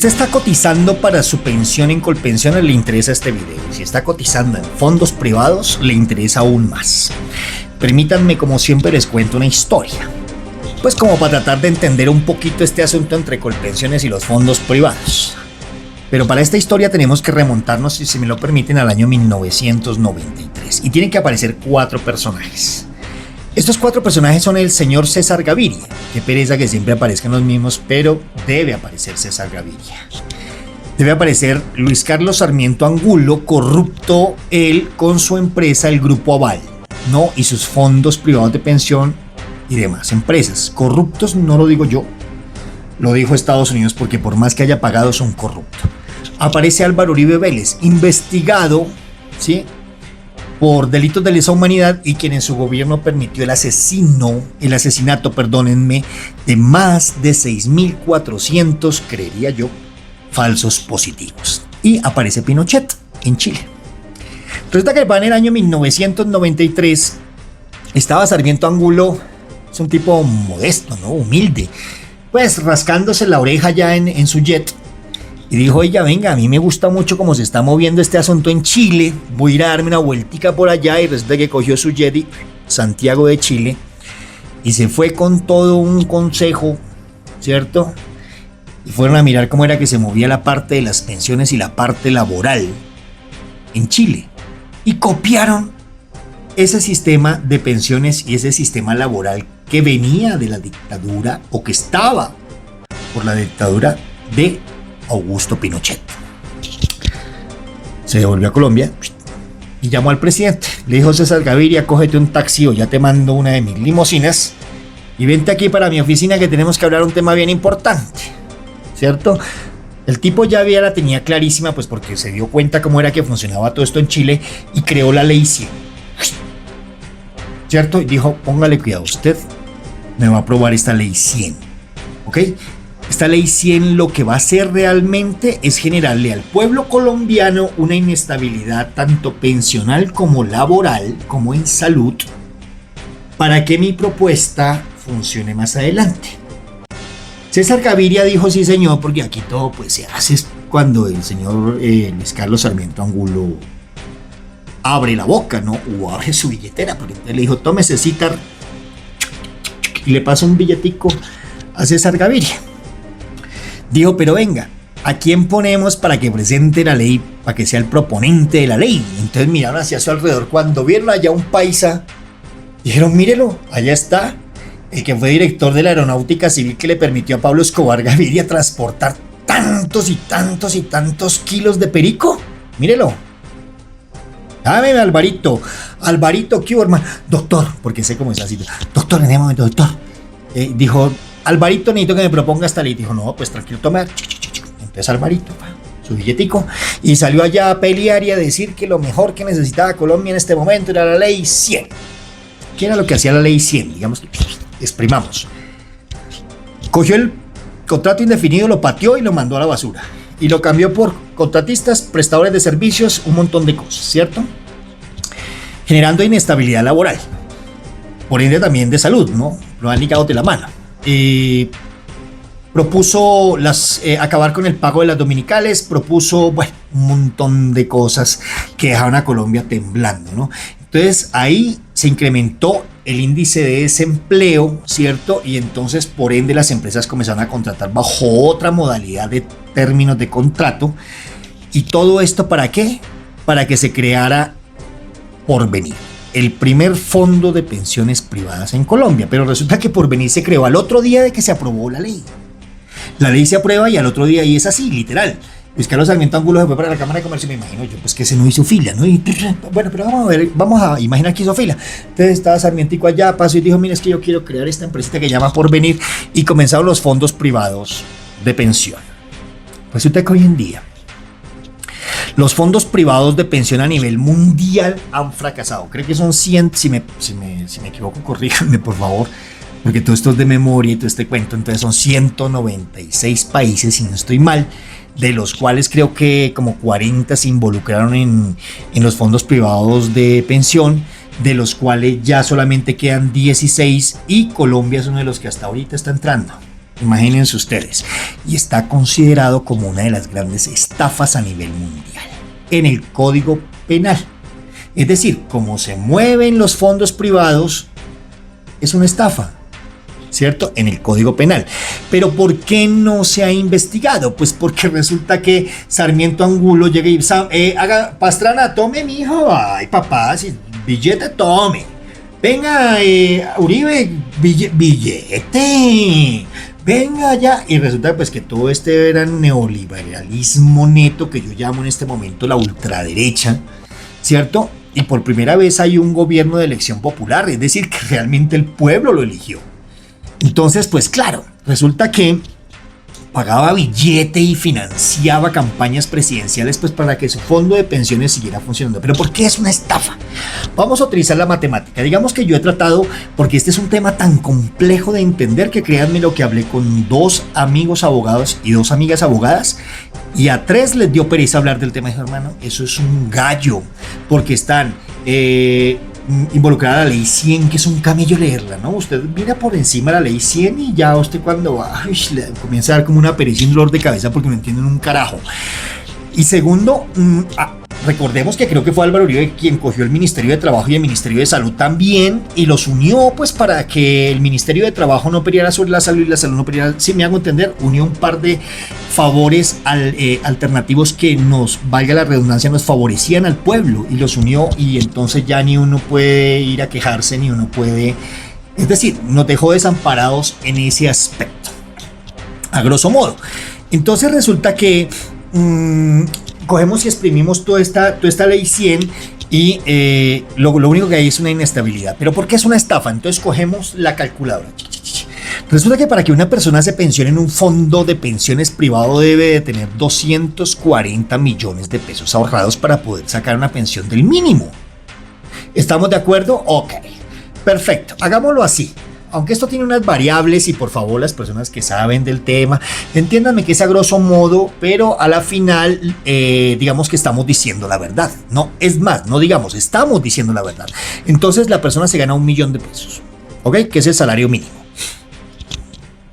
Si está cotizando para su pensión en Colpensiones, le interesa este video. Si está cotizando en fondos privados, le interesa aún más. Permítanme, como siempre, les cuento una historia. Pues como para tratar de entender un poquito este asunto entre Colpensiones y los fondos privados. Pero para esta historia tenemos que remontarnos, si me lo permiten, al año 1993. Y tienen que aparecer 4 personajes. Estos 4 personajes son el señor César Gaviria. Qué pereza que siempre aparezcan los mismos, pero debe aparecer César Gaviria. Debe aparecer Luis Carlos Sarmiento Angulo, corrupto él con su empresa, el Grupo Aval, ¿no? Y sus fondos privados de pensión y demás empresas. Corruptos no lo digo yo, lo dijo Estados Unidos, porque por más que haya pagado son corruptos. Aparece Álvaro Uribe Vélez, investigado, ¿sí?, por delitos de lesa humanidad, y quien en su gobierno permitió el asesinato, de más de 6.400, creería yo, falsos positivos. Y aparece Pinochet en Chile. Resulta que en el año 1993 estaba Sarmiento Angulo, es un tipo modesto, ¿no? Humilde, pues rascándose la oreja ya en su jet. Y dijo ella, venga, a mí me gusta mucho cómo se está moviendo este asunto en Chile, voy a ir a darme una vueltica por allá. Y resulta que cogió su jet Santiago de Chile y se fue con todo un consejo, ¿cierto? Y fueron a mirar cómo era que se movía la parte de las pensiones y la parte laboral en Chile. Y copiaron ese sistema de pensiones y ese sistema laboral que venía de la dictadura, o que estaba por la dictadura de Augusto Pinochet. Se devolvió a Colombia y llamó al presidente. Le dijo: César Gaviria, cógete un taxi o ya te mando una de mis limusinas y vente aquí para mi oficina, que tenemos que hablar un tema bien importante, ¿cierto? El tipo ya la tenía clarísima, pues porque se dio cuenta cómo era que funcionaba todo esto en Chile, y creó la ley 100, ¿cierto? Y dijo: póngale cuidado, usted me va a aprobar esta ley 100, ¿ok? Esta ley 100 lo que va a hacer realmente es generarle al pueblo colombiano una inestabilidad tanto pensional como laboral, como en salud, para que mi propuesta funcione más adelante. César Gaviria dijo: sí señor, porque aquí todo pues se hace cuando el señor Luis Carlos Sarmiento Angulo abre la boca, ¿no? O abre su billetera, porque entonces le dijo: tómese cita, y le pasó un billetico a César Gaviria. Dijo: pero venga, ¿a quién ponemos para que presente la ley, para que sea el proponente de la ley? Entonces miraron hacia su alrededor. Cuando vieron allá un paisa, dijeron: mírelo, allá está el que fue director de la aeronáutica civil, que le permitió a Pablo Escobar Gaviria transportar tantos y tantos y tantos kilos de perico. Mírelo. Dame, Alvarito, ¿qué hubo, hermano? Doctor, porque sé cómo es así. Doctor, en ese momento, doctor. Dijo: Alvarito, necesito que me proponga esta ley. Dijo: no, pues tranquilo, toma. Entonces Alvarito, su billetico, y salió allá a pelear y a decir que lo mejor que necesitaba Colombia en este momento era la ley 100. ¿Qué era lo que hacía la ley 100? Digamos que exprimamos. Cogió el contrato indefinido, lo pateó y lo mandó a la basura. Y lo cambió por contratistas, prestadores de servicios, un montón de cosas, ¿cierto? Generando inestabilidad laboral. Por ende también de salud, ¿no? Lo han ligado de la mano. Propuso acabar con el pago de las dominicales, propuso, bueno, un montón de cosas que dejaron a Colombia temblando, ¿no? Entonces ahí se incrementó el índice de desempleo, ¿cierto? Y entonces por ende las empresas comenzaron a contratar bajo otra modalidad de términos de contrato. ¿Y todo esto para qué? Para que se creara Porvenir, el primer fondo de pensiones privadas en Colombia. Pero resulta que Porvenir se creó al otro día de que se aprobó la ley. La ley se aprueba y al otro día, y es así, literal. Luis Carlos Sarmiento Angulo se fue para la Cámara de Comercio, me imagino yo, pues que se no hizo fila, ¿no? Y, bueno, pero vamos a imaginar que hizo fila. Entonces estaba Sarmientico allá, pasó y dijo: mira, es que yo quiero crear esta empresita que llama Porvenir, y comenzaron los fondos privados de pensión. Resulta que hoy en día los fondos privados de pensión a nivel mundial han fracasado. Creo que son 100, si me equivoco, corríjanme por favor, porque todo esto es de memoria y todo este cuento. Entonces son 196 países, si no estoy mal, de los cuales creo que como 40 se involucraron en los fondos privados de pensión, de los cuales ya solamente quedan 16, y Colombia es uno de los que hasta ahorita está entrando. Imagínense ustedes. Y está considerado como una de las grandes estafas a nivel mundial en el Código Penal. Es decir, como se mueven los fondos privados, es una estafa, ¿cierto? En el Código Penal. Pero ¿por qué no se ha investigado? Pues porque resulta que Sarmiento Angulo llega y haga, Pastrana, tome, mijo. Ay, papá, si billete, tome. Venga, Uribe, billete. Venga ya. Y resulta pues que todo este era neoliberalismo neto, que yo llamo en este momento la ultraderecha, ¿cierto? Y por primera vez hay un gobierno de elección popular, es decir, que realmente el pueblo lo eligió. Entonces, pues claro, resulta que pagaba billete y financiaba campañas presidenciales pues para que su fondo de pensiones siguiera funcionando. ¿Pero por qué es una estafa? Vamos a utilizar la matemática. Digamos que yo he tratado, porque este es un tema tan complejo de entender, que créanme lo que hablé con 2 amigos abogados y 2 amigas abogadas, y a 3 les dio pereza hablar del tema. Dijo, hermano, eso es un gallo, porque están involucrada la ley 100, que es un camello leerla, ¿no? Usted mira por encima la ley 100 y ya usted cuando va, le comienza a dar como una pereza y un dolor de cabeza porque no entienden un carajo. Y segundo, recordemos que creo que fue Álvaro Uribe quien cogió el Ministerio de Trabajo y el Ministerio de Salud también y los unió pues para que el Ministerio de Trabajo no peleara sobre la salud y la salud no peleara, si me hago entender, unió un par de favores alternativos que nos, valga la redundancia, nos favorecían al pueblo y los unió, y entonces ya ni uno puede ir a quejarse, ni uno puede, es decir, nos dejó desamparados en ese aspecto, a grosso modo. Entonces resulta que cogemos y exprimimos toda esta ley 100 y lo único que hay es una inestabilidad. ¿Pero por qué es una estafa? Entonces cogemos la calculadora. Resulta que para que una persona se pensione en un fondo de pensiones privado debe de tener 240 millones de pesos ahorrados para poder sacar una pensión del mínimo. ¿Estamos de acuerdo? Ok, perfecto, hagámoslo así. Aunque esto tiene unas variables y por favor las personas que saben del tema, entiéndanme que es a grosso modo, pero a la final digamos que estamos diciendo la verdad. No, es más, no digamos, estamos diciendo la verdad. Entonces la persona se gana 1 millón de pesos, ¿ok? Que es el salario mínimo,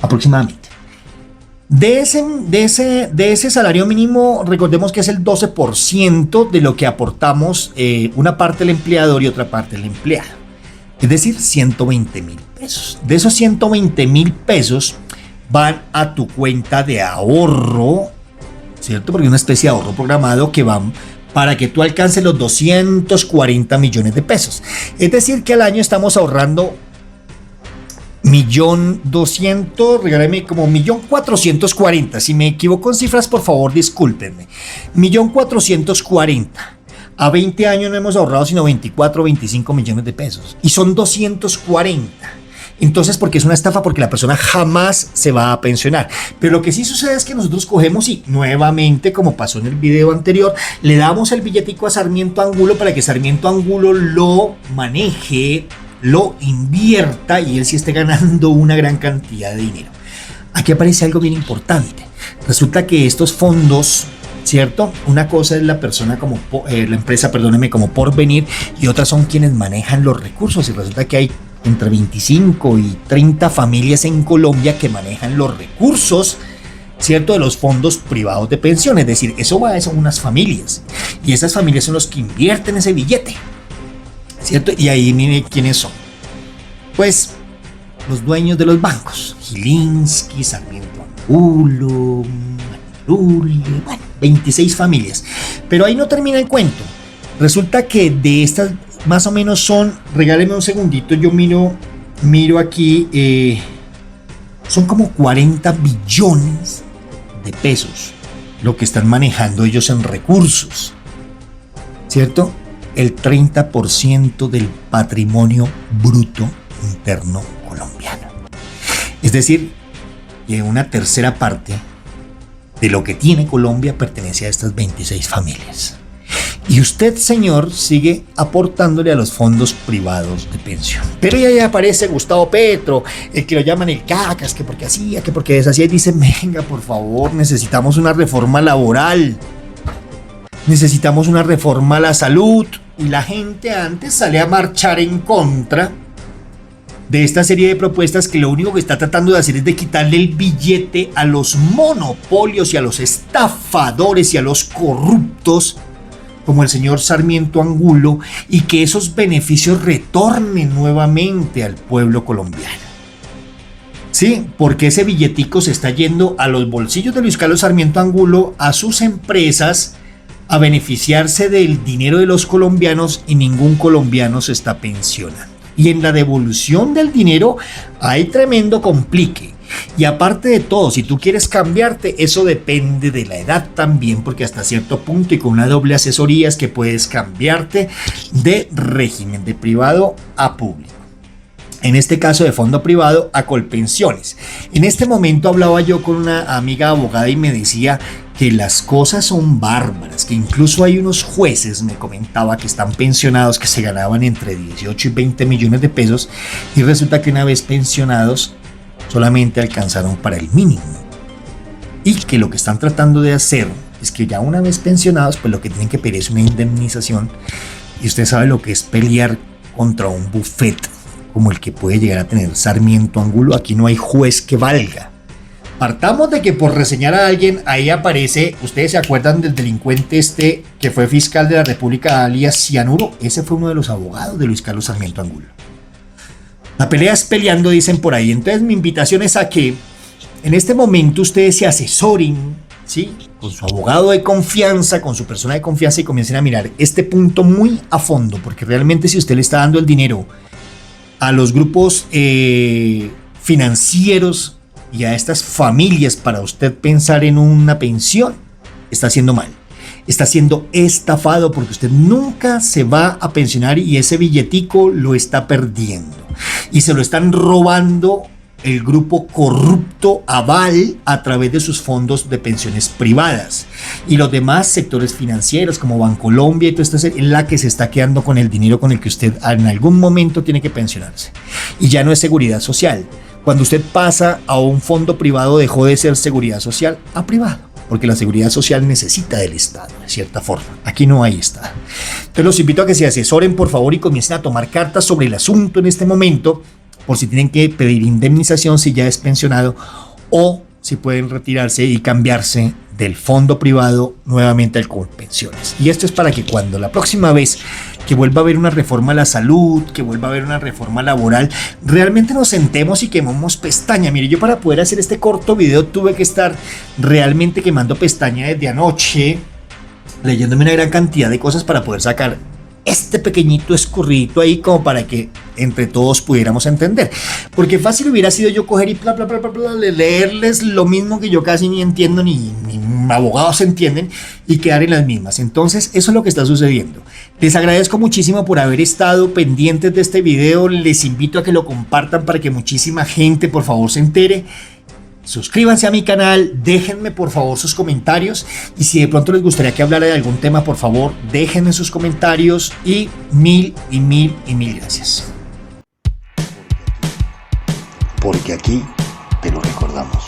aproximadamente. De ese salario mínimo, recordemos que es el 12% de lo que aportamos, una parte el empleador y otra parte el empleado. Es decir, 120,000 pesos. De esos 120,000 pesos van a tu cuenta de ahorro, ¿cierto? Porque es una especie de ahorro programado que van para que tú alcances los 240 millones de pesos. Es decir, que al año estamos ahorrando 1.200.000, regálame como 1.440.000. Si me equivoco en cifras, por favor, discúlpenme. 1.440.000. A 20 años no hemos ahorrado sino 24 o 25 millones de pesos. Y son 240. Entonces, ¿por qué es una estafa? Porque la persona jamás se va a pensionar. Pero lo que sí sucede es que nosotros cogemos y nuevamente, como pasó en el video anterior, le damos el billetico a Sarmiento Angulo para que Sarmiento Angulo lo maneje, lo invierta y él sí esté ganando una gran cantidad de dinero. Aquí aparece algo bien importante. Resulta que estos fondos, ¿cierto? Una cosa es la persona como, la empresa, perdóneme, como Porvenir, y otras son quienes manejan los recursos, y resulta que hay entre 25 y 30 familias en Colombia que manejan los recursos, ¿cierto? De los fondos privados de pensión, es decir, eso va a unas familias, y esas familias son los que invierten ese billete, ¿cierto? Y ahí mire quiénes son. Pues los dueños de los bancos, Gilinski, Sarmiento Angulo, bueno, 26 familias. Pero ahí no termina el cuento. Resulta que de estas más o menos son, regáleme un segundito, yo miro aquí, son como 40 billones de pesos lo que están manejando ellos en recursos, ¿cierto? El 30% del patrimonio bruto interno colombiano. Es decir, que una tercera parte de lo que tiene Colombia pertenece a estas 26 familias. Y usted, señor, sigue aportándole a los fondos privados de pensión. Pero ya aparece Gustavo Petro, el que lo llaman el cacas, que porque hacía, que porque deshacía, y dice, venga, por favor, necesitamos una reforma laboral, necesitamos una reforma a la salud. Y la gente antes sale a marchar en contra de esta serie de propuestas que lo único que está tratando de hacer es de quitarle el billete a los monopolios y a los estafadores y a los corruptos como el señor Sarmiento Angulo, y que esos beneficios retornen nuevamente al pueblo colombiano. Sí, porque ese billetico se está yendo a los bolsillos de Luis Carlos Sarmiento Angulo, a sus empresas, a beneficiarse del dinero de los colombianos, y ningún colombiano se está pensionando. Y en la devolución del dinero hay tremendo complique. Y aparte de todo, si tú quieres cambiarte, eso depende de la edad también, porque hasta cierto punto y con una doble asesoría es que puedes cambiarte de régimen de privado a público. En este caso de fondo privado a Colpensiones. En este momento hablaba yo con una amiga abogada y me decía que las cosas son bárbaras, que incluso hay unos jueces, me comentaba, que están pensionados, que se ganaban entre 18 y 20 millones de pesos, y resulta que una vez pensionados solamente alcanzaron para el mínimo, y que lo que están tratando de hacer es que ya una vez pensionados, pues lo que tienen que pedir es una indemnización, y usted sabe lo que es pelear contra un buffet como el que puede llegar a tener Sarmiento Angulo. Aquí no hay juez que valga. Partamos de que por reseñar a alguien, ahí aparece, ustedes se acuerdan del delincuente este que fue fiscal de la República, alias Cianuro. Ese fue uno de los abogados de Luis Carlos Sarmiento Angulo. La pelea es peleando, dicen por ahí. Entonces mi invitación es a que en este momento ustedes se asesoren, ¿sí?, con su abogado de confianza, con su persona de confianza, y comiencen a mirar este punto muy a fondo, porque realmente si usted le está dando el dinero a los grupos financieros y a estas familias para usted pensar en una pensión, está haciendo mal. Está siendo estafado, porque usted nunca se va a pensionar y ese billetico lo está perdiendo. Y se lo están robando el grupo corrupto Aval a través de sus fondos de pensiones privadas. Y los demás sectores financieros como Bancolombia y todo esto es la que se está quedando con el dinero con el que usted en algún momento tiene que pensionarse. Y ya no es seguridad social. Cuando usted pasa a un fondo privado, dejó de ser seguridad social a privado, porque la seguridad social necesita del Estado, de cierta forma. Aquí no hay Estado. Entonces los invito a que se asesoren, por favor, y comiencen a tomar cartas sobre el asunto en este momento, por si tienen que pedir indemnización si ya es pensionado, o si pueden retirarse y cambiarse del fondo privado nuevamente al Colpensiones. Y esto es para que cuando la próxima vez que vuelva a haber una reforma a la salud, que vuelva a haber una reforma laboral, realmente nos sentemos y quememos pestaña. Mire, yo para poder hacer este corto video tuve que estar realmente quemando pestaña desde anoche, leyéndome una gran cantidad de cosas para poder sacar este pequeñito escurridito ahí, como para que entre todos pudiéramos entender. Porque fácil hubiera sido yo coger y leerles lo mismo que yo casi ni entiendo, ni abogados entienden, y quedar en las mismas. Entonces eso es lo que está sucediendo. Les agradezco muchísimo por haber estado pendientes de este video. Les invito a que lo compartan para que muchísima gente por favor se entere. Suscríbanse a mi canal, déjenme por favor sus comentarios, y si de pronto les gustaría que hablara de algún tema, por favor déjenme sus comentarios, y mil gracias. Porque aquí te lo recordamos.